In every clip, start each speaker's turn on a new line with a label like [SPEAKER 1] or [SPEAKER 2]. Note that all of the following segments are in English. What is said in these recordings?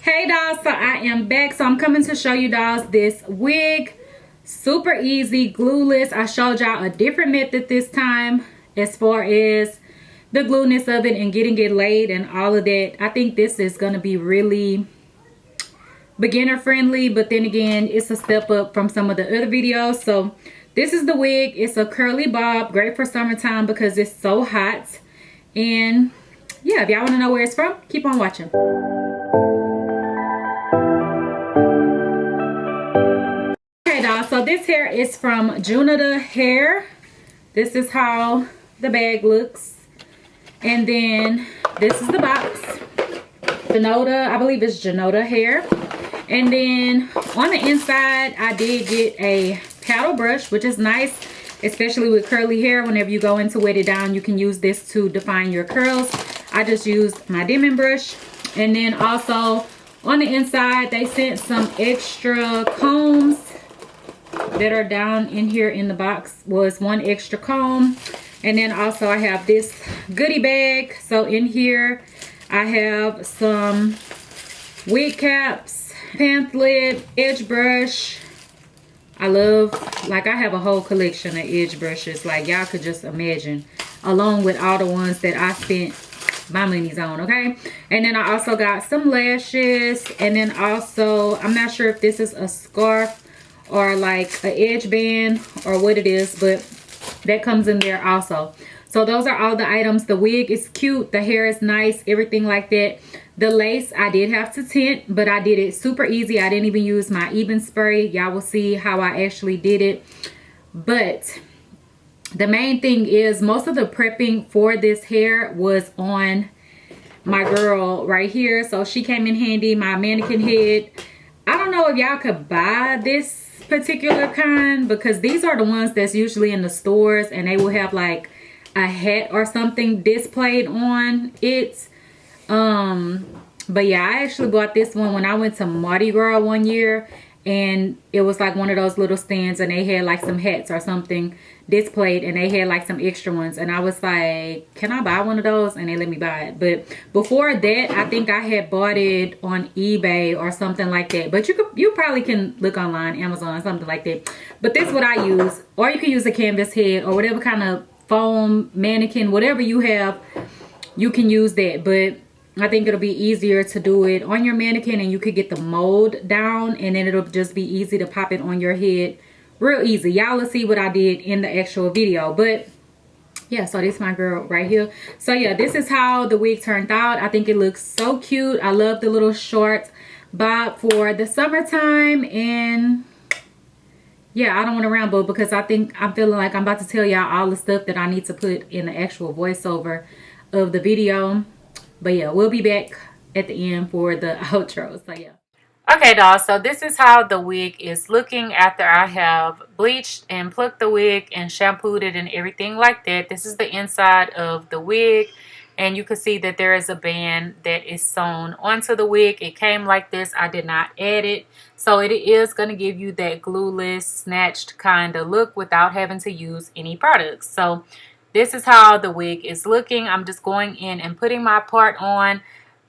[SPEAKER 1] Hey dolls, so I am back. So I'm coming to show you dolls this wig. Super easy, glueless. I showed y'all a different method this time as far as the glueness of it and getting it laid and all of that. I think this is going to be really beginner friendly, but then again, it's a step up from some of the other videos. So this is the wig. It's a curly bob, great for summertime because it's so hot. And yeah, if y'all want to know where it's from, keep on watching. So this hair is from Junoda hair. This is how the bag looks. And then this is the box. Junoda, I believe it's Junoda hair. And then on the inside, I did get a paddle brush, which is nice, especially with curly hair. Whenever you go in to wet it down, you can use this to define your curls. I just used my dimming brush. And then also on the inside, they sent some extra combs that are down in here in the box. Was one extra comb, and then also I have this goodie bag. So in here I have some wig caps, pamphlet, edge brush. I love, like, I have a whole collection of edge brushes, like y'all could just imagine, along with all the ones that I spent my money's on. Okay, and then I also got some lashes, and then also I'm not sure if this is a scarf or like an edge band or what it is, but that comes in there also. So those are all the items. The wig is cute, the hair is nice, everything like that. The lace I did have to tint, but I did it super easy. I didn't even use my even spray. Y'all will see how I actually did it. But the main thing is most of the prepping for this hair was on my girl right here. So she came in handy, my mannequin head. I don't know if y'all could buy this particular kind, because these are the ones that's usually in the stores and they will have like a hat or something displayed on it. But yeah, I actually bought this one when I went to Mardi Gras one year, and it was like one of those little stands and they had like some hats or something displayed, and they had like some extra ones, and I was like, can I buy one of those? And they let me buy it. But before that, I think I had bought it on eBay or something like that. But you probably can look online, Amazon, something like that. But this is what I use. Or you can use a canvas head or whatever kind of foam mannequin, whatever you have, you can use that. But I think it'll be easier to do it on your mannequin, and you could get the mold down, and then it'll just be easy to pop it on your head real easy. Y'all will see what I did in the actual video. But yeah, so this is my girl right here. So yeah, this is how the wig turned out. I think it looks so cute. I love the little short bob for the summertime. And yeah, I don't want to ramble because I'm feeling like I'm about to tell y'all all the stuff that I need to put in the actual voiceover of the video. But yeah, we'll be back at the end for the outro. So yeah. Okay, dolls, so this is how the wig is looking after I have bleached and plucked the wig and shampooed it and everything like that. This is the inside of the wig, and you can see that there is a band that is sewn onto the wig. It came like this. I did not add it. So it is going to give you that glueless, snatched kind of look without having to use any products. So this is how the wig is looking. I'm just going in and putting my part on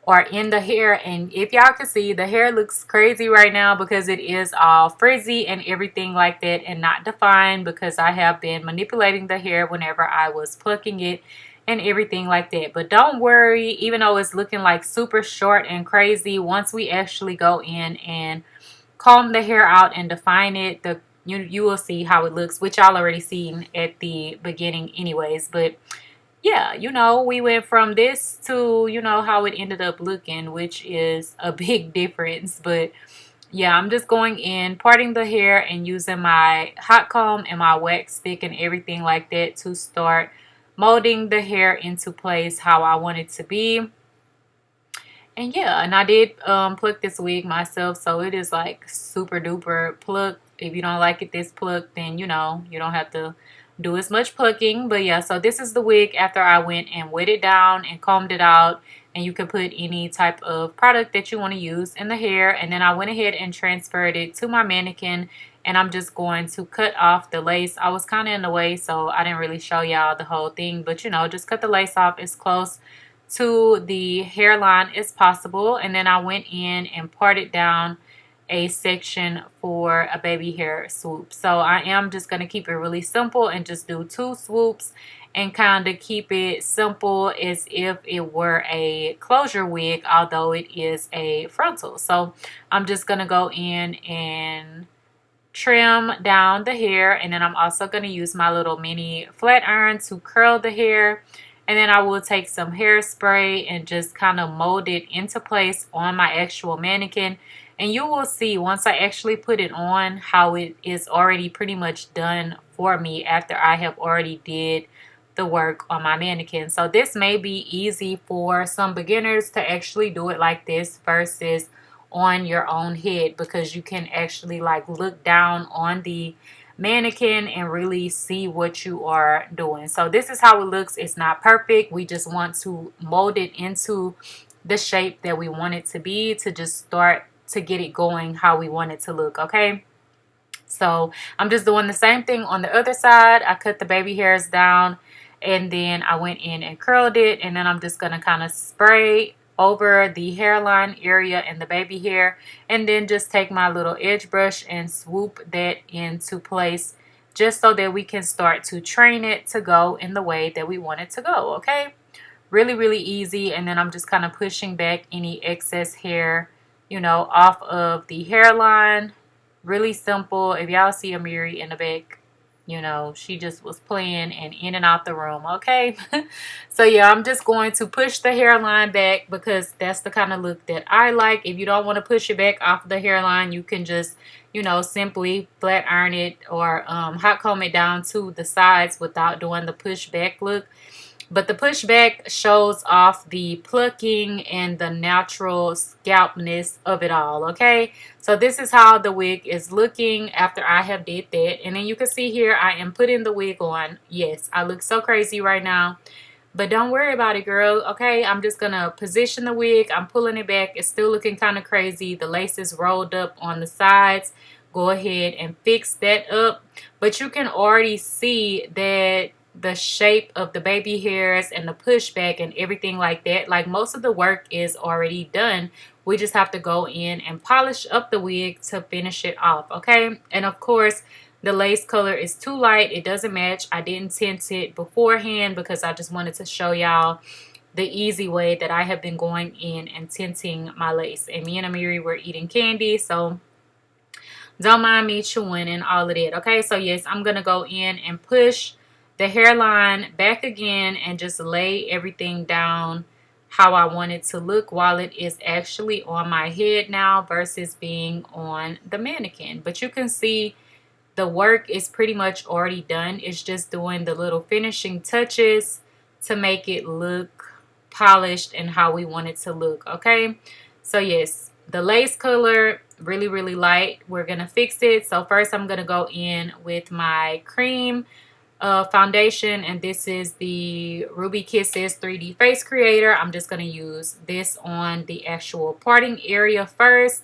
[SPEAKER 1] or in the hair, and if y'all can see, the hair looks crazy right now because it is all frizzy and everything like that and not defined, because I have been manipulating the hair whenever I was plucking it and everything like that. But don't worry, even though it's looking like super short and crazy, once we actually go in and comb the hair out and define it, you will see how it looks, which y'all already seen at the beginning anyways. But yeah, you know, we went from this to, you know, how it ended up looking, which is a big difference. But yeah, I'm just going in, parting the hair and using my hot comb and my wax stick and everything like that to start molding the hair into place how I want it to be. And yeah, and I did pluck this wig myself, so it is like super duper plucked. If you don't like it this plucked, then you know, you don't have to do as much plucking. But yeah, so this is the wig after I went and wet it down and combed it out, and you can put any type of product that you want to use in the hair. And then I went ahead and transferred it to my mannequin, and I'm just going to cut off the lace. I was kind of in the way, so I didn't really show y'all the whole thing, but you know, just cut the lace off as close to the hairline as possible. And then I went in and parted down a section for a baby hair swoop. So I am just going to keep it really simple and just do 2 swoops and kind of keep it simple as if it were a closure wig, although it is a frontal. So I'm just going to go in and trim down the hair, and then I'm also going to use my little mini flat iron to curl the hair. And then I will take some hairspray and just kind of mold it into place on my actual mannequin. And you will see once I actually put it on how it is already pretty much done for me after I have already did the work on my mannequin. So this may be easy for some beginners to actually do it like this versus on your own head, because you can actually like look down on the mannequin and really see what you are doing. So this is how it looks. It's not perfect. We just want to mold it into the shape that we want it to be, to just start to get it going how we want it to look. Okay, so I'm just doing the same thing on the other side. I cut the baby hairs down and then I went in and curled it, and then I'm just going to kind of spray over the hairline area and the baby hair, and then just take my little edge brush and swoop that into place just so that we can start to train it to go in the way that we want it to go. Okay, really easy. And then I'm just kind of pushing back any excess hair, you know, off of the hairline. Really simple. If y'all see Amiri in the back, you know, she just was playing and in and out the room. Okay, so yeah, I'm just going to push the hairline back because that's the kind of look that I like. If you don't want to push it back off the hairline, you can just, you know, simply flat iron it or hot comb it down to the sides without doing the push back look. But the pushback shows off the plucking and the natural scalpness of it all. Okay, so this is how the wig is looking after I have did that. And then you can see here I am putting the wig on. Yes, I look so crazy right now, but don't worry about it, girl. Okay, I'm just gonna position the wig. I'm pulling it back. It's still looking kind of crazy. The lace is rolled up on the sides. Go ahead and fix that up. But you can already see that the shape of the baby hairs and the pushback and everything like that, like most of the work is already done. We just have to go in and polish up the wig to finish it off. Okay, and of course the lace color is too light. It doesn't match. I didn't tint it beforehand because I just wanted to show y'all the easy way that I have been going in and tinting my lace. And me and Amiri were eating candy, so don't mind me chewing and all of that. Okay, so yes, I'm gonna go in and push the hairline back again and just lay everything down how I want it to look while it is actually on my head now versus being on the mannequin. But you can see the work is pretty much already done. It's just doing the little finishing touches to make it look polished and how we want it to look. Okay, so yes, the lace color really light. We're gonna fix it. So first I'm gonna go in with my cream foundation, and this is the Ruby Kisses 3D Face Creator. I'm just going to use this on the actual parting area first,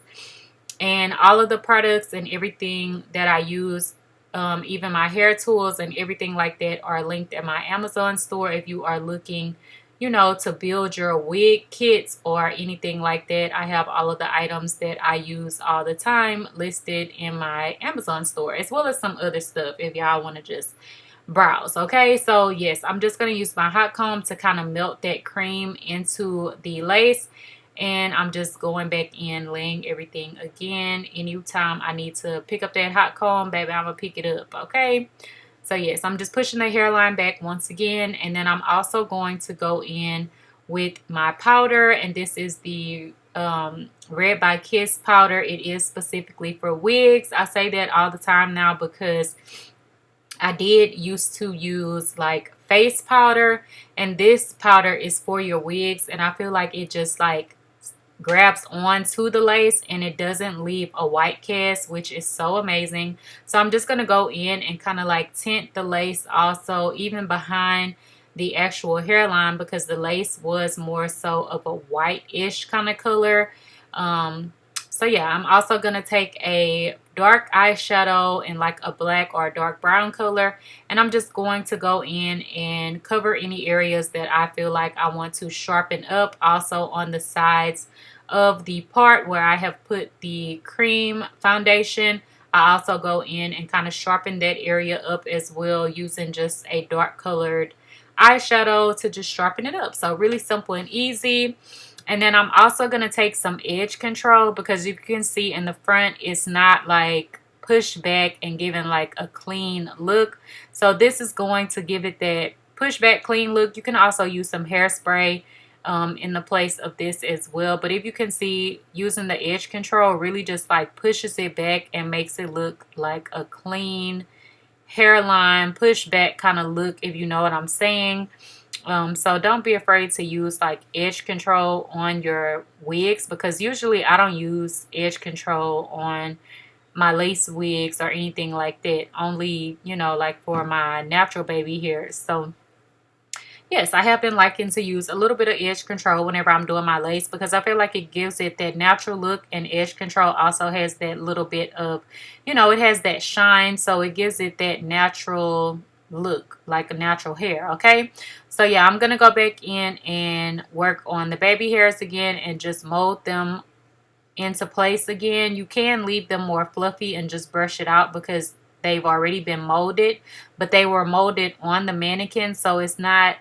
[SPEAKER 1] and all of the products and everything that I use, even my hair tools and everything like that, are linked at my Amazon store if you are looking, you know, to build your wig kits or anything like that. I have all of the items that I use all the time listed in my Amazon store, as well as some other stuff if y'all want to just browse. Okay, so yes, I'm just going to use my hot comb to kind of melt that cream into the lace, and I'm just going back in, laying everything again. Anytime I need to pick up that hot comb, baby, I'm gonna pick it up. Okay, so yes, I'm just pushing the hairline back once again, and then I'm also going to go in with my powder, and this is the Red by Kiss powder. It is specifically for wigs. I say that all the time now because I did used to use like face powder, and this powder is for your wigs, and I feel like it just like grabs onto the lace and it doesn't leave a white cast, which is so amazing. So I'm just going to go in and kind of like tint the lace also, even behind the actual hairline, because the lace was more so of a white-ish kind of color. So yeah, I'm also going to take a dark eyeshadow in like a black or a dark brown color, and I'm just going to go in and cover any areas that I feel like I want to sharpen up. Also on the sides of the part where I have put the cream foundation, I also go in and kind of sharpen that area up as well using just a dark colored eyeshadow to just sharpen it up. So really simple and easy. And then I'm also going to take some edge control, because you can see in the front it's not like pushed back and giving like a clean look. So this is going to give it that push back clean look. You can also use some hairspray in the place of this as well. But if you can see, using the edge control really just like pushes it back and makes it look like a clean hairline push back kind of look, if you know what I'm saying. So don't be afraid to use like edge control on your wigs, because usually I don't use edge control on my lace wigs or anything like that. Only, you know, like for my natural baby hairs. So yes, I have been liking to use a little bit of edge control whenever I'm doing my lace, because I feel like it gives it that natural look, and edge control also has that little bit of, you know, it has that shine, so it gives it that natural look, like a natural hair. Okay, so yeah, I'm gonna go back in and work on the baby hairs again and just mold them into place again. You can leave them more fluffy and just brush it out because they've already been molded, but they were molded on the mannequin, so it's not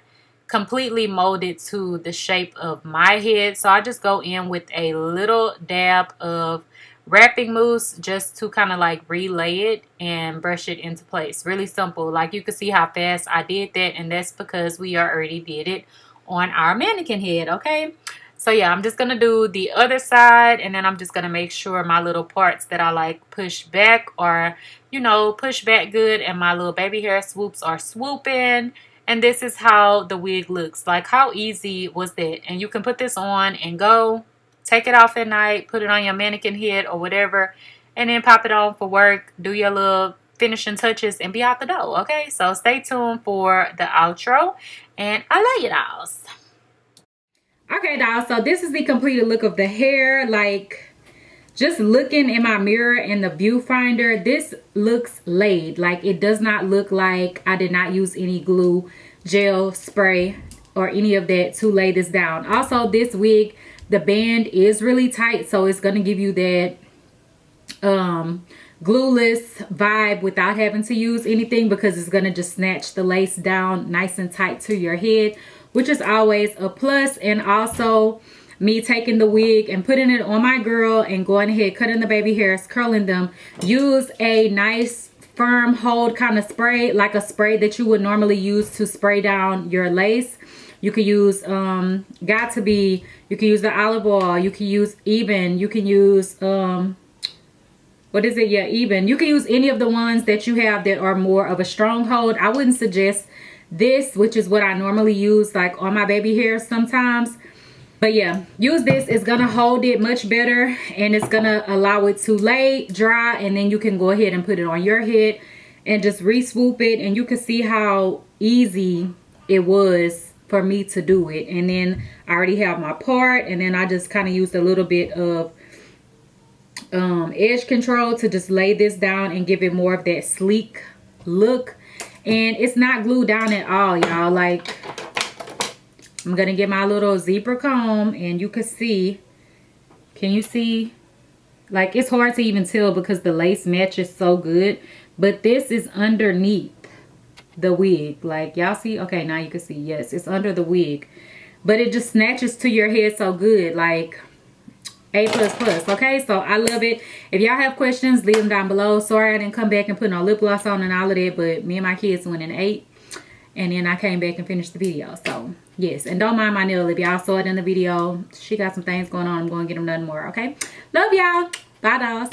[SPEAKER 1] completely molded to the shape of my head. So I just go in with a little dab of wrapping mousse just to kind of like relay it and brush it into place. Really simple. Like you can see how fast I did that, and that's because we already did it on our mannequin head. Okay, so yeah, I'm just gonna do the other side, and then I'm just gonna make sure my little parts that I like push back are, you know, push back good, and my little baby hair swoops are swooping. And this is how the wig looks. Like, how easy was that? And you can put this on and go, take it off at night, put it on your mannequin head or whatever, and then pop it on for work, do your little finishing touches, and be out the door. Okay, so stay tuned for the outro, and I love you dolls. Okay, dolls, so this is the completed look of the hair. Like, just looking in my mirror in the viewfinder, this looks laid. Like, it does not look like I did not use any glue, gel, spray, or any of that to lay this down. Also, this wig, the band is really tight, so it's going to give you that glueless vibe without having to use anything, because it's going to just snatch the lace down nice and tight to your head, which is always a plus. And also, me taking the wig and putting it on my girl and going ahead, cutting the baby hairs, curling them, use a nice firm hold kind of spray, like a spray that you would normally use to spray down your lace. You could use you can use the olive oil, you can use Even, you can use what is it? Yeah, Even. You can use any of the ones that you have that are more of a strong hold. I wouldn't suggest this, which is what I normally use like on my baby hairs sometimes. But yeah, use this. It's gonna hold it much better, and it's gonna allow it to lay dry, and then you can go ahead and put it on your head and just re-swoop it. And you can see how easy it was for me to do it. And then I already have my part, and then I just kind of used a little bit of edge control to just lay this down and give it more of that sleek look. And it's not glued down at all, y'all. Like, I'm gonna get my little zebra comb, and you can see, can you see? Like, it's hard to even tell because the lace matches so good, but this is underneath the wig. Like, y'all see? Okay, now you can see. Yes, it's under the wig, but it just snatches to your head so good. Like, A++. Okay, so I love it. If y'all have questions, leave them down below. Sorry I didn't come back and put no lip gloss on and all of that, but me and my kids went and ate, and then I came back and finished the video. So yes, and don't mind my nail. If y'all saw it in the video, she got some things going on. I'm going to get them done more. Okay, love y'all. Bye, dolls.